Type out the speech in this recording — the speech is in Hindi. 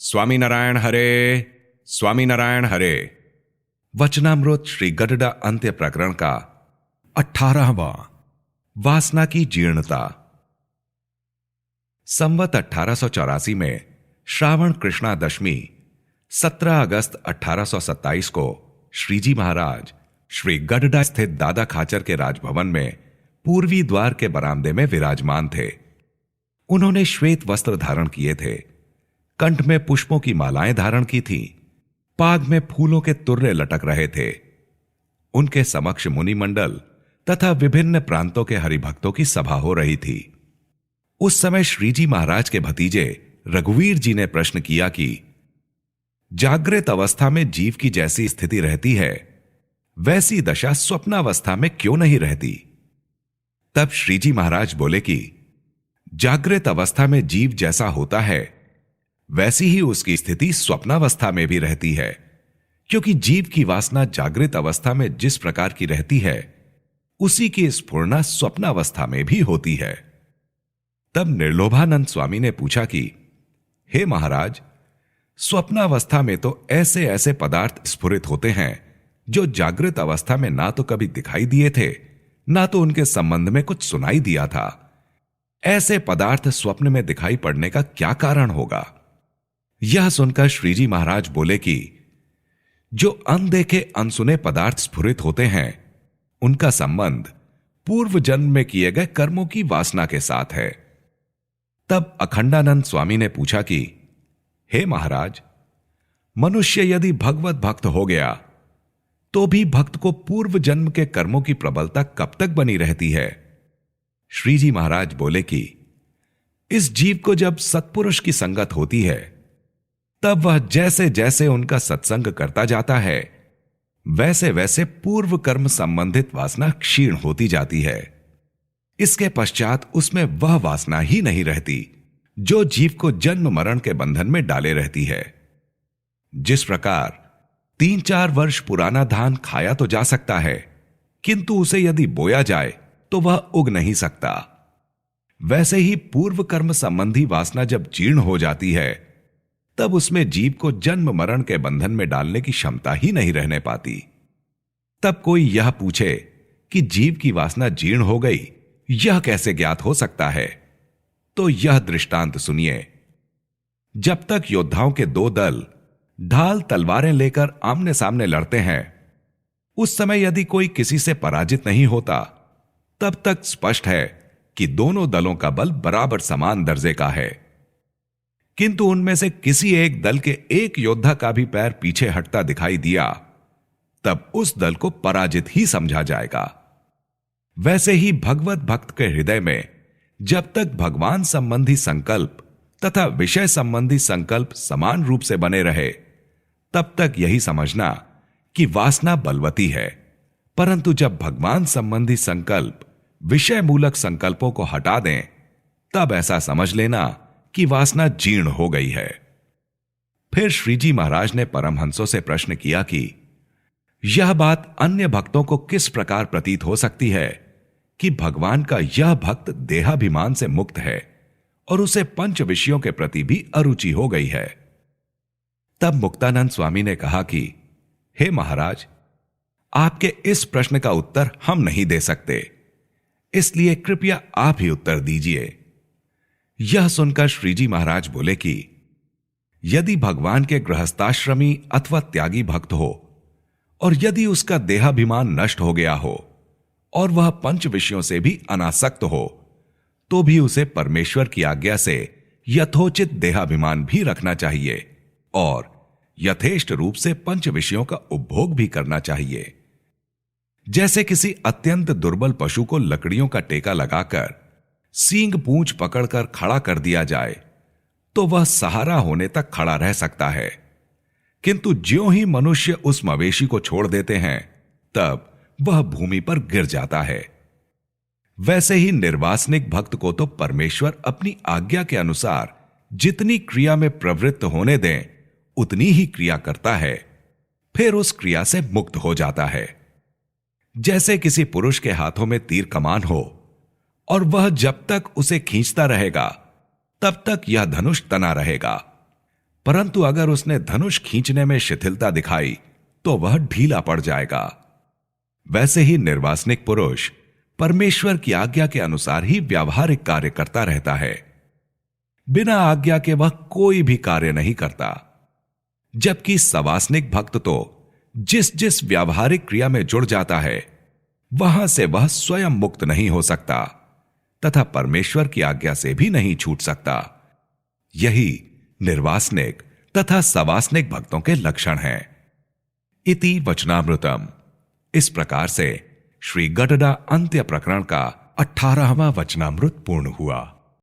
स्वामीनारायण हरे, स्वामीनारायण हरे। वचनामृत श्री गडडा अंत्य प्रकरण का 18वां, वासना की जीर्णता। संवत 1884 में श्रावण कृष्णा दशमी 17 अगस्त 1827 को श्रीजी महाराज श्री गडडा स्थित दादा खाचर के राजभवन में पूर्वी द्वार के बरामदे में विराजमान थे। उन्होंने श्वेत वस्त्र धारण किए थे, कंठ में पुष्पों की मालाएं धारण की थी, पाग में फूलों के तुर्रे लटक रहे थे। उनके समक्ष मुनिमंडल तथा विभिन्न प्रांतों के हरिभक्तों की सभा हो रही थी। उस समय श्रीजी महाराज के भतीजे रघुवीर जी ने प्रश्न किया कि जागृत अवस्था में जीव की जैसी स्थिति रहती है, वैसी दशा स्वप्नावस्था में क्यों नहीं रहती? तब श्रीजी महाराज बोले कि जागृत अवस्था में जीव जैसा होता है, वैसी ही उसकी स्थिति स्वप्नावस्था में भी रहती है, क्योंकि जीव की वासना जागृत अवस्था में जिस प्रकार की रहती है, उसी की स्फुरना स्वप्नावस्था में भी होती है। तब निर्लोभानंद स्वामी ने पूछा कि हे महाराज, स्वप्नावस्था में तो ऐसे ऐसे पदार्थ स्फुरित होते हैं जो जागृत अवस्था में ना तो कभी दिखाई दिए थे, ना तो उनके संबंध में कुछ सुनाई दिया था। ऐसे पदार्थ स्वप्न में दिखाई पड़ने का क्या कारण होगा? यह सुनकर श्रीजी महाराज बोले कि जो अनदेखे अनसुने पदार्थ स्फुरित होते हैं, उनका संबंध पूर्व जन्म में किए गए कर्मों की वासना के साथ है। तब अखंडानंद स्वामी ने पूछा कि हे महाराज, मनुष्य यदि भगवत भक्त हो गया तो भी भक्त को पूर्व जन्म के कर्मों की प्रबलता कब तक बनी रहती है? श्रीजी महाराज बोले कि इस जीव को जब सत्पुरुष की संगत होती है, तब वह जैसे जैसे उनका सत्संग करता जाता है, वैसे वैसे पूर्व कर्म संबंधित वासना क्षीण होती जाती है। इसके पश्चात उसमें वह वासना ही नहीं रहती जो जीव को जन्म मरण के बंधन में डाले रहती है। जिस प्रकार 3-4 वर्ष पुराना धान खाया तो जा सकता है, किंतु उसे यदि बोया जाए तो वह उग नहीं सकता, वैसे ही पूर्व कर्म संबंधी वासना जब जीर्ण हो जाती है, तब उसमें जीव को जन्म मरण के बंधन में डालने की क्षमता ही नहीं रहने पाती। तब कोई यह पूछे कि जीव की वासना जीर्ण हो गई, यह कैसे ज्ञात हो सकता है? तो यह दृष्टांत सुनिए। जब तक योद्धाओं के 2 दल ढाल तलवारें लेकर आमने सामने लड़ते हैं, उस समय यदि कोई किसी से पराजित नहीं होता, तब तक स्पष्ट है कि दोनों दलों का बल बराबर समान दर्जे का है। किंतु उनमें से किसी एक दल के एक योद्धा का भी पैर पीछे हटता दिखाई दिया, तब उस दल को पराजित ही समझा जाएगा। वैसे ही भगवत भक्त के हृदय में जब तक भगवान संबंधी संकल्प तथा विषय संबंधी संकल्प समान रूप से बने रहे, तब तक यही समझना कि वासना बलवती है। परंतु जब भगवान संबंधी संकल्प विषय मूलक संकल्पों को हटा दें, तब ऐसा समझ लेना कि वासना जीर्ण हो गई है। फिर श्रीजी महाराज ने परमहंसों से प्रश्न किया कि यह बात अन्य भक्तों को किस प्रकार प्रतीत हो सकती है कि भगवान का यह भक्त देहाभिमान से मुक्त है और उसे पंच विषयों के प्रति भी अरुचि हो गई है? तब मुक्तानंद स्वामी ने कहा कि हे महाराज, आपके इस प्रश्न का उत्तर हम नहीं दे सकते, इसलिए कृपया आप ही उत्तर दीजिए। यह सुनकर श्रीजी महाराज बोले कि यदि भगवान के गृहस्थाश्रमी अथवा त्यागी भक्त हो और यदि उसका देहाभिमान नष्ट हो गया हो और वह पंच विषयों से भी अनासक्त हो, तो भी उसे परमेश्वर की आज्ञा से यथोचित देहाभिमान भी रखना चाहिए और यथेष्ट रूप से पंच विषयों का उपभोग भी करना चाहिए। जैसे किसी अत्यंत दुर्बल पशु को लकड़ियों का टेका लगाकर सींग पूंछ पकड़कर खड़ा कर दिया जाए तो वह सहारा होने तक खड़ा रह सकता है, किंतु ज्यों ही मनुष्य उस मवेशी को छोड़ देते हैं, तब वह भूमि पर गिर जाता है। वैसे ही निर्वासनिक भक्त को तो परमेश्वर अपनी आज्ञा के अनुसार जितनी क्रिया में प्रवृत्त होने दें, उतनी ही क्रिया करता है, फिर उस क्रिया से मुक्त हो जाता है। जैसे किसी पुरुष के हाथों में तीर कमान हो और वह जब तक उसे खींचता रहेगा, तब तक यह धनुष तना रहेगा, परंतु अगर उसने धनुष खींचने में शिथिलता दिखाई तो वह ढीला पड़ जाएगा। वैसे ही निर्वासनिक पुरुष परमेश्वर की आज्ञा के अनुसार ही व्यावहारिक कार्य करता रहता है। बिना आज्ञा के वह कोई भी कार्य नहीं करता। जबकि सवासनिक भक्त तो जिस जिस व्यावहारिक क्रिया में जुड़ जाता है वहां से वह स्वयं मुक्त नहीं हो सकता तथा परमेश्वर की आज्ञा से भी नहीं छूट सकता। यही निर्वासनिक तथा सवासनिक भक्तों के लक्षण हैं। इति वचनामृतम। इस प्रकार से श्री गडडा अंत्य प्रकरण का 18वां वचनामृत पूर्ण हुआ।